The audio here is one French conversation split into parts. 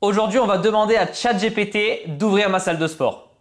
Aujourd'hui, on va demander à ChatGPT d'ouvrir ma salle de sport.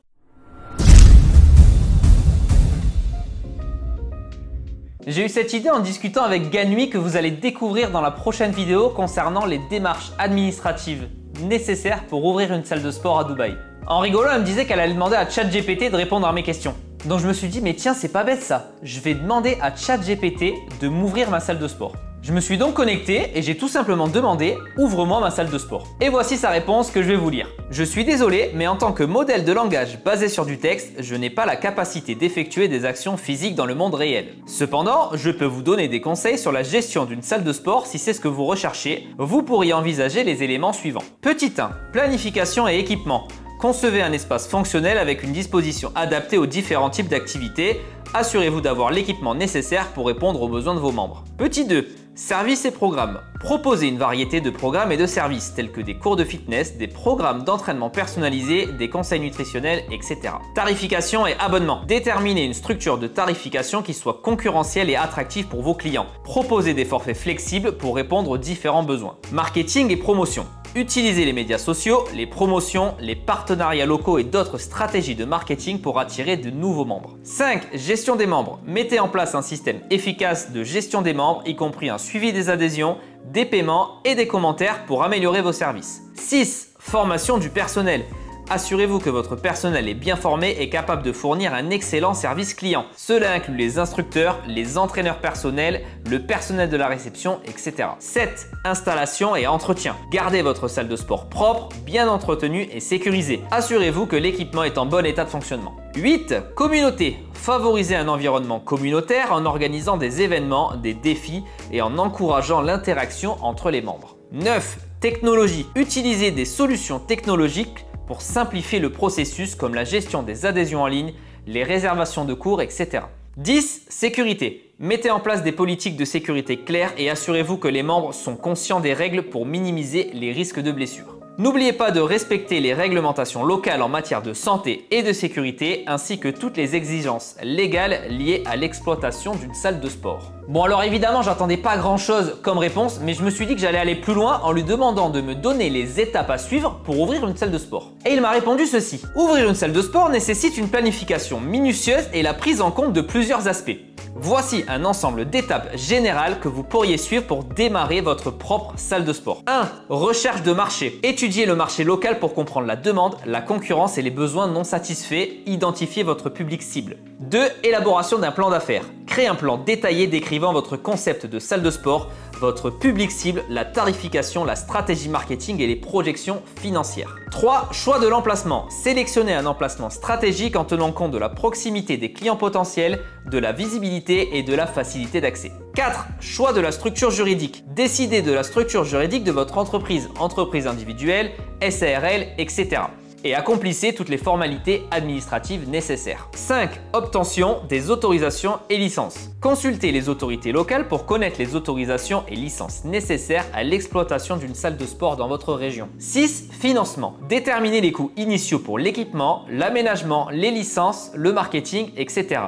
J'ai eu cette idée en discutant avec Ganui que vous allez découvrir dans la prochaine vidéo concernant les démarches administratives nécessaires pour ouvrir une salle de sport à Dubaï. En rigolant, elle me disait qu'elle allait demander à ChatGPT de répondre à mes questions. Donc je me suis dit, mais tiens, c'est pas bête ça. Je vais demander à ChatGPT de m'ouvrir ma salle de sport. Je me suis donc connecté et j'ai tout simplement demandé « Ouvre-moi ma salle de sport ». Et voici sa réponse que je vais vous lire. Je suis désolé, mais en tant que modèle de langage basé sur du texte, je n'ai pas la capacité d'effectuer des actions physiques dans le monde réel. Cependant, je peux vous donner des conseils sur la gestion d'une salle de sport si c'est ce que vous recherchez. Vous pourriez envisager les éléments suivants. Petit 1. Planification et équipement. Concevez un espace fonctionnel avec une disposition adaptée aux différents types d'activités. Assurez-vous d'avoir l'équipement nécessaire pour répondre aux besoins de vos membres. Petit 2. Services et programmes. Proposez une variété de programmes et de services tels que des cours de fitness, des programmes d'entraînement personnalisés, des conseils nutritionnels, etc. Tarification et abonnement. Déterminez une structure de tarification qui soit concurrentielle et attractive pour vos clients. Proposez des forfaits flexibles pour répondre aux différents besoins. Marketing et promotion. Utilisez les médias sociaux, les promotions, les partenariats locaux et d'autres stratégies de marketing pour attirer de nouveaux membres. 5. Gestion des membres. Mettez en place un système efficace de gestion des membres, y compris un suivi des adhésions, des paiements et des commentaires pour améliorer vos services. 6. Formation du personnel. Assurez-vous que votre personnel est bien formé et capable de fournir un excellent service client. Cela inclut les instructeurs, les entraîneurs personnels, le personnel de la réception, etc. 7. Installation et entretien. Gardez votre salle de sport propre, bien entretenue et sécurisée. Assurez-vous que l'équipement est en bon état de fonctionnement. 8. Communauté. Favorisez un environnement communautaire en organisant des événements, des défis et en encourageant l'interaction entre les membres. 9. Technologie. Utilisez des solutions technologiques pour simplifier le processus comme la gestion des adhésions en ligne, les réservations de cours, etc. 10. Sécurité. Mettez en place des politiques de sécurité claires et assurez-vous que les membres sont conscients des règles pour minimiser les risques de blessures. N'oubliez pas de respecter les réglementations locales en matière de santé et de sécurité ainsi que toutes les exigences légales liées à l'exploitation d'une salle de sport. Bon alors évidemment j'attendais pas grand chose comme réponse mais je me suis dit que j'allais aller plus loin en lui demandant de me donner les étapes à suivre pour ouvrir une salle de sport. Et il m'a répondu ceci. Ouvrir une salle de sport nécessite une planification minutieuse et la prise en compte de plusieurs aspects. Voici un ensemble d'étapes générales que vous pourriez suivre pour démarrer votre propre salle de sport. 1. Recherche de marché. Étudiez le marché local pour comprendre la demande, la concurrence et les besoins non satisfaits. Identifiez votre public cible. 2. Élaboration d'un plan d'affaires. Créez un plan détaillé décrivant votre concept de salle de sport, votre public cible, la tarification, la stratégie marketing et les projections financières. 3. Choix de l'emplacement. Sélectionnez un emplacement stratégique en tenant compte de la proximité des clients potentiels, de la visibilité et de la facilité d'accès. 4. Choix de la structure juridique. Décidez de la structure juridique de votre entreprise, entreprise individuelle, SARL, etc. et accomplissez toutes les formalités administratives nécessaires. 5. Obtention des autorisations et licences. Consultez les autorités locales pour connaître les autorisations et licences nécessaires à l'exploitation d'une salle de sport dans votre région. 6. Financement. Déterminez les coûts initiaux pour l'équipement, l'aménagement, les licences, le marketing, etc.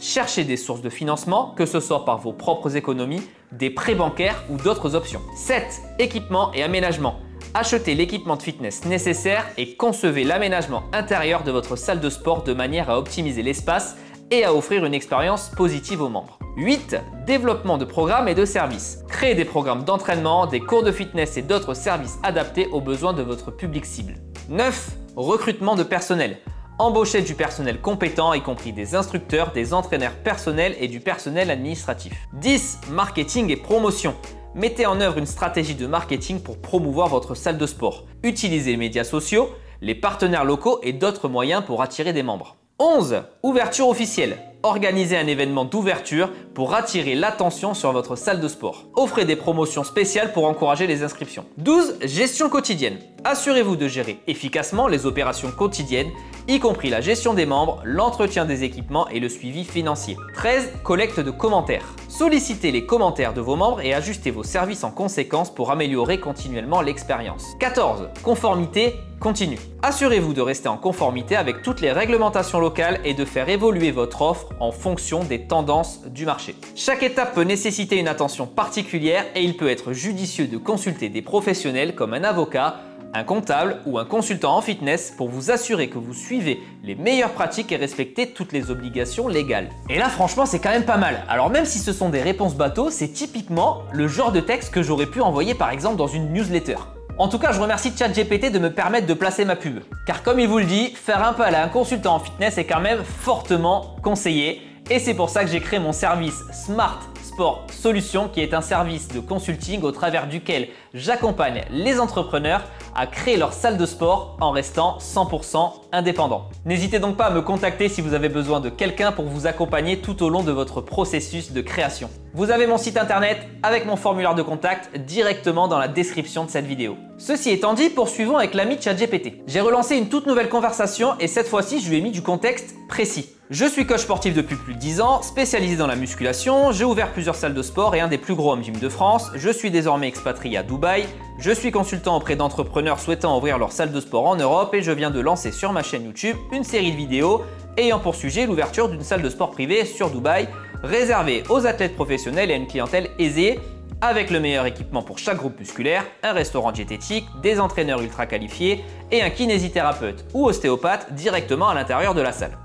Cherchez des sources de financement, que ce soit par vos propres économies, des prêts bancaires ou d'autres options. 7. Équipement et aménagement. Achetez l'équipement de fitness nécessaire et concevez l'aménagement intérieur de votre salle de sport de manière à optimiser l'espace et à offrir une expérience positive aux membres. 8. Développement de programmes et de services. Créez des programmes d'entraînement, des cours de fitness et d'autres services adaptés aux besoins de votre public cible. 9. Recrutement de personnel. Embauchez du personnel compétent, y compris des instructeurs, des entraîneurs personnels et du personnel administratif. 10. Marketing et promotion. Mettez en œuvre une stratégie de marketing pour promouvoir votre salle de sport. Utilisez les médias sociaux, les partenaires locaux et d'autres moyens pour attirer des membres. 11. Ouverture officielle. Organisez un événement d'ouverture pour attirer l'attention sur votre salle de sport. Offrez des promotions spéciales pour encourager les inscriptions. 12. Gestion quotidienne. Assurez-vous de gérer efficacement les opérations quotidiennes, y compris la gestion des membres, l'entretien des équipements et le suivi financier. 13. Collecte de commentaires. Sollicitez les commentaires de vos membres et ajustez vos services en conséquence pour améliorer continuellement l'expérience. 14. Conformité continue. Assurez-vous de rester en conformité avec toutes les réglementations locales et de faire évoluer votre offre en fonction des tendances du marché. Chaque étape peut nécessiter une attention particulière et il peut être judicieux de consulter des professionnels comme un avocat, un comptable ou un consultant en fitness pour vous assurer que vous suivez les meilleures pratiques et respectez toutes les obligations légales. Et là franchement c'est quand même pas mal. Alors même si ce sont des réponses bateau, c'est typiquement le genre de texte que j'aurais pu envoyer par exemple dans une newsletter. En tout cas, je remercie ChatGPT de me permettre de placer ma pub. Car comme il vous le dit, faire appel à un consultant en fitness est quand même fortement conseillé. Et c'est pour ça que j'ai créé mon service Smart Sport Solutions, qui est un service de consulting au travers duquel j'accompagne les entrepreneurs à créer leur salle de sport en restant 100% indépendant. N'hésitez donc pas à me contacter si vous avez besoin de quelqu'un pour vous accompagner tout au long de votre processus de création. Vous avez mon site internet avec mon formulaire de contact directement dans la description de cette vidéo. Ceci étant dit, poursuivons avec l'ami ChatGPT. J'ai relancé une toute nouvelle conversation et cette fois-ci, je lui ai mis du contexte précis. Je suis coach sportif depuis plus de 10 ans, spécialisé dans la musculation, j'ai ouvert plusieurs salles de sport et un des plus gros home gyms de France, je suis désormais expatrié à Dubaï, je suis consultant auprès d'entrepreneurs souhaitant ouvrir leur salle de sport en Europe et je viens de lancer sur ma chaîne YouTube une série de vidéos ayant pour sujet l'ouverture d'une salle de sport privée sur Dubaï, réservée aux athlètes professionnels et à une clientèle aisée, avec le meilleur équipement pour chaque groupe musculaire, un restaurant diététique, des entraîneurs ultra qualifiés et un kinésithérapeute ou ostéopathe directement à l'intérieur de la salle.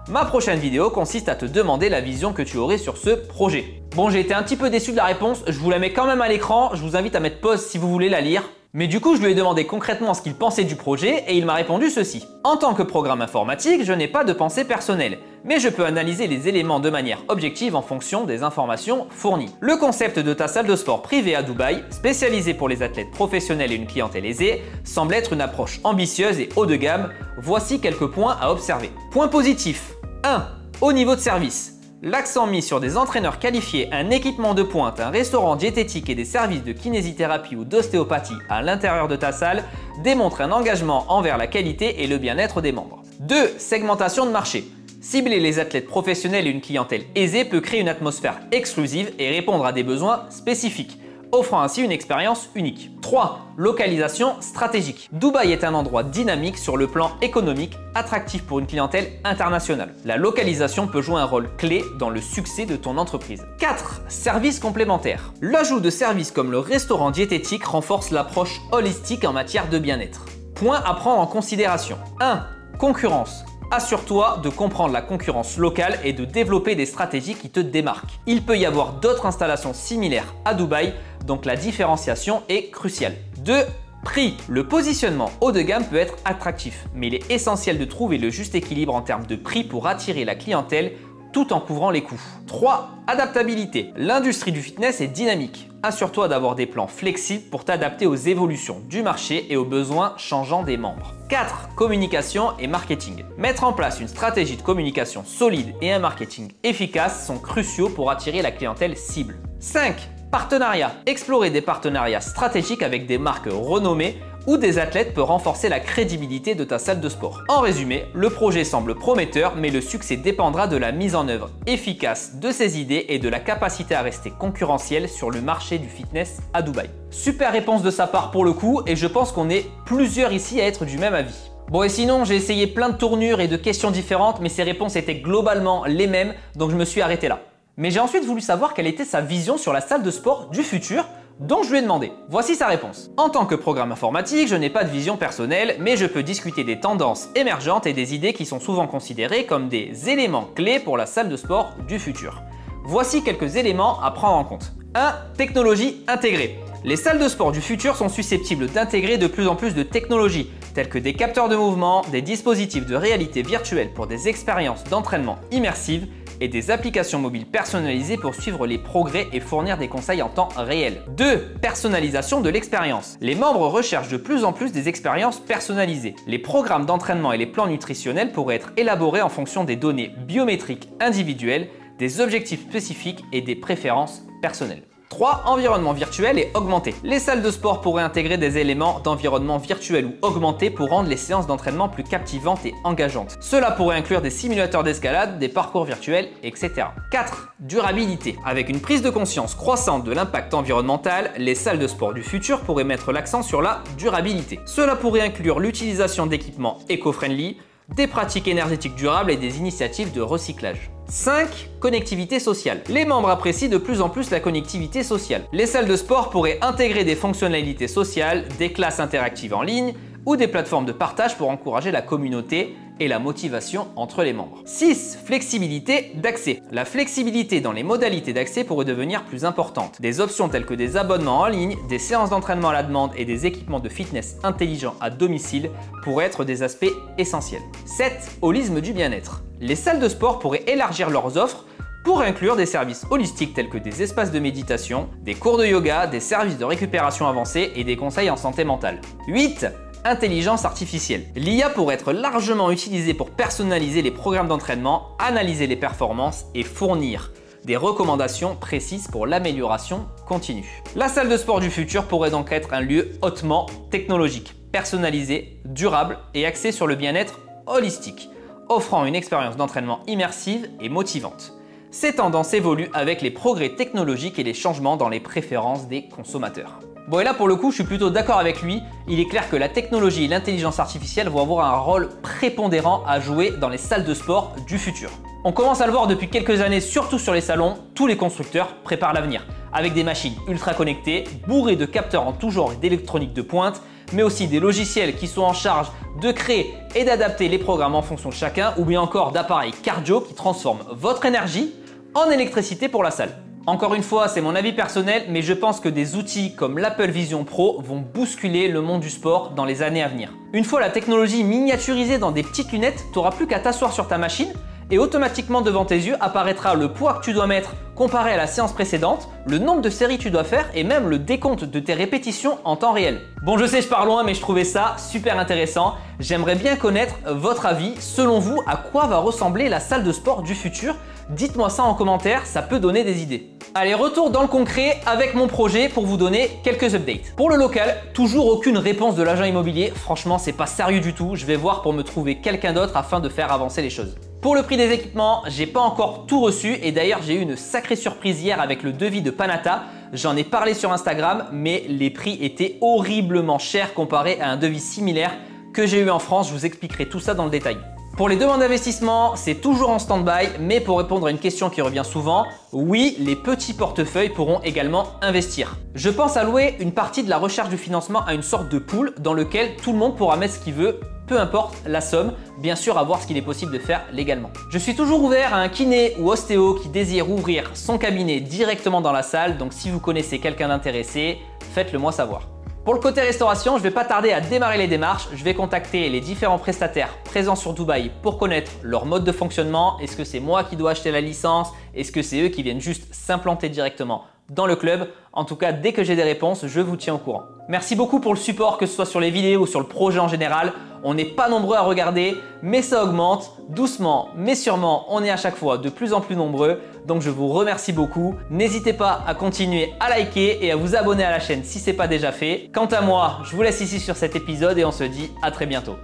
Ma prochaine vidéo consiste à te demander la vision que tu aurais sur ce projet. Bon, j'ai été un petit peu déçu de la réponse, je vous la mets quand même à l'écran, je vous invite à mettre pause si vous voulez la lire. Mais du coup, je lui ai demandé concrètement ce qu'il pensait du projet et il m'a répondu ceci. En tant que programme informatique, je n'ai pas de pensée personnelle, mais je peux analyser les éléments de manière objective en fonction des informations fournies. Le concept de ta salle de sport privée à Dubaï, spécialisée pour les athlètes professionnels et une clientèle aisée, semble être une approche ambitieuse et haut de gamme. Voici quelques points à observer. Point positif. 1. Au niveau de service. L'accent mis sur des entraîneurs qualifiés, un équipement de pointe, un restaurant diététique et des services de kinésithérapie ou d'ostéopathie à l'intérieur de ta salle démontre un engagement envers la qualité et le bien-être des membres. 2. Segmentation de marché. Cibler les athlètes professionnels et une clientèle aisée peut créer une atmosphère exclusive et répondre à des besoins spécifiques, offrant ainsi une expérience unique. 3. Localisation stratégique. Dubaï est un endroit dynamique sur le plan économique, attractif pour une clientèle internationale. La localisation peut jouer un rôle clé dans le succès de ton entreprise. 4. Services complémentaires. L'ajout de services comme le restaurant diététique renforce l'approche holistique en matière de bien-être. Points à prendre en considération. 1. Concurrence. Assure-toi de comprendre la concurrence locale et de développer des stratégies qui te démarquent. Il peut y avoir d'autres installations similaires à Dubaï, donc la différenciation est cruciale. 2. Prix. Le positionnement haut de gamme peut être attractif, mais il est essentiel de trouver le juste équilibre en termes de prix pour attirer la clientèle tout en couvrant les coûts. 3. Adaptabilité. L'industrie du fitness est dynamique. Assure-toi d'avoir des plans flexibles pour t'adapter aux évolutions du marché et aux besoins changeants des membres. 4. Communication et marketing. Mettre en place une stratégie de communication solide et un marketing efficace sont cruciaux pour attirer la clientèle cible. 5. Partenariat. Explorer des partenariats stratégiques avec des marques renommées ou des athlètes peut renforcer la crédibilité de ta salle de sport. En résumé, le projet semble prometteur, mais le succès dépendra de la mise en œuvre efficace de ces idées et de la capacité à rester concurrentiel sur le marché du fitness à Dubaï. Super réponse de sa part pour le coup, et je pense qu'on est plusieurs ici à être du même avis. Bon, et sinon, j'ai essayé plein de tournures et de questions différentes, mais ces réponses étaient globalement les mêmes, donc je me suis arrêté là. Mais j'ai ensuite voulu savoir quelle était sa vision sur la salle de sport du futur, donc je lui ai demandé. Voici sa réponse. En tant que programme informatique, je n'ai pas de vision personnelle, mais je peux discuter des tendances émergentes et des idées qui sont souvent considérées comme des éléments clés pour la salle de sport du futur. Voici quelques éléments à prendre en compte. 1. Technologie intégrée. Les salles de sport du futur sont susceptibles d'intégrer de plus en plus de technologies, telles que des capteurs de mouvement, des dispositifs de réalité virtuelle pour des expériences d'entraînement immersives, et des applications mobiles personnalisées pour suivre les progrès et fournir des conseils en temps réel. 2. Personnalisation de l'expérience. Les membres recherchent de plus en plus des expériences personnalisées. Les programmes d'entraînement et les plans nutritionnels pourraient être élaborés en fonction des données biométriques individuelles, des objectifs spécifiques et des préférences personnelles. 3. Environnement virtuel et augmenté. Les salles de sport pourraient intégrer des éléments d'environnement virtuel ou augmenté pour rendre les séances d'entraînement plus captivantes et engageantes. Cela pourrait inclure des simulateurs d'escalade, des parcours virtuels, etc. 4. Durabilité. Avec une prise de conscience croissante de l'impact environnemental, les salles de sport du futur pourraient mettre l'accent sur la durabilité. Cela pourrait inclure l'utilisation d'équipements éco-friendly, des pratiques énergétiques durables et des initiatives de recyclage. 5. Connectivité sociale. Les membres apprécient de plus en plus la connectivité sociale. Les salles de sport pourraient intégrer des fonctionnalités sociales, des classes interactives en ligne ou des plateformes de partage pour encourager la communauté et la motivation entre les membres. 6. Flexibilité d'accès. La flexibilité dans les modalités d'accès pourrait devenir plus importante. Des options telles que des abonnements en ligne, des séances d'entraînement à la demande et des équipements de fitness intelligents à domicile pourraient être des aspects essentiels. 7. Holisme du bien-être. Les salles de sport pourraient élargir leurs offres pour inclure des services holistiques tels que des espaces de méditation, des cours de yoga, des services de récupération avancés et des conseils en santé mentale. 8. Intelligence artificielle. L'IA pourrait être largement utilisée pour personnaliser les programmes d'entraînement, analyser les performances et fournir des recommandations précises pour l'amélioration continue. La salle de sport du futur pourrait donc être un lieu hautement technologique, personnalisé, durable et axé sur le bien-être holistique, offrant une expérience d'entraînement immersive et motivante. Ces tendances évoluent avec les progrès technologiques et les changements dans les préférences des consommateurs. Bon, et là pour le coup je suis plutôt d'accord avec lui, il est clair que la technologie et l'intelligence artificielle vont avoir un rôle prépondérant à jouer dans les salles de sport du futur. On commence à le voir depuis quelques années, surtout sur les salons, tous les constructeurs préparent l'avenir, avec des machines ultra connectées, bourrées de capteurs en tout genre et d'électronique de pointe, mais aussi des logiciels qui sont en charge de créer et d'adapter les programmes en fonction de chacun, ou bien encore d'appareils cardio qui transforment votre énergie en électricité pour la salle. Encore une fois, c'est mon avis personnel, mais je pense que des outils comme l'Apple Vision Pro vont bousculer le monde du sport dans les années à venir. Une fois la technologie miniaturisée dans des petites lunettes, tu n'auras plus qu'à t'asseoir sur ta machine et automatiquement devant tes yeux apparaîtra le poids que tu dois mettre comparé à la séance précédente, le nombre de séries que tu dois faire et même le décompte de tes répétitions en temps réel. Bon, je sais, je pars loin, mais je trouvais ça super intéressant. J'aimerais bien connaître votre avis. Selon vous, à quoi va ressembler la salle de sport du futur? Dites-moi ça en commentaire, ça peut donner des idées. Allez, retour dans le concret avec mon projet pour vous donner quelques updates. Pour le local, toujours aucune réponse de l'agent immobilier. Franchement, c'est pas sérieux du tout. Je vais voir pour me trouver quelqu'un d'autre afin de faire avancer les choses. Pour le prix des équipements, j'ai pas encore tout reçu et d'ailleurs j'ai eu une sacrée surprise hier avec le devis de Panata. J'en ai parlé sur Instagram, mais les prix étaient horriblement chers comparé à un devis similaire que j'ai eu en France. Je vous expliquerai tout ça dans le détail. Pour les demandes d'investissement, c'est toujours en stand-by, mais pour répondre à une question qui revient souvent, oui, les petits portefeuilles pourront également investir. Je pense allouer une partie de la recherche du financement à une sorte de pool dans lequel tout le monde pourra mettre ce qu'il veut, peu importe la somme, bien sûr à voir ce qu'il est possible de faire légalement. Je suis toujours ouvert à un kiné ou ostéo qui désire ouvrir son cabinet directement dans la salle, donc si vous connaissez quelqu'un d'intéressé, faites-le moi savoir. Pour le côté restauration, je ne vais pas tarder à démarrer les démarches. Je vais contacter les différents prestataires présents sur Dubaï pour connaître leur mode de fonctionnement. Est-ce que c'est moi qui dois acheter la licence? Est-ce que c'est eux qui viennent juste s'implanter directement dans le club? En tout cas, dès que j'ai des réponses, je vous tiens au courant. Merci beaucoup pour le support, que ce soit sur les vidéos ou sur le projet en général. On n'est pas nombreux à regarder, mais ça augmente. Doucement, mais sûrement, on est à chaque fois de plus en plus nombreux. Donc je vous remercie beaucoup. N'hésitez pas à continuer à liker et à vous abonner à la chaîne si ce n'est pas déjà fait. Quant à moi, je vous laisse ici sur cet épisode et on se dit à très bientôt.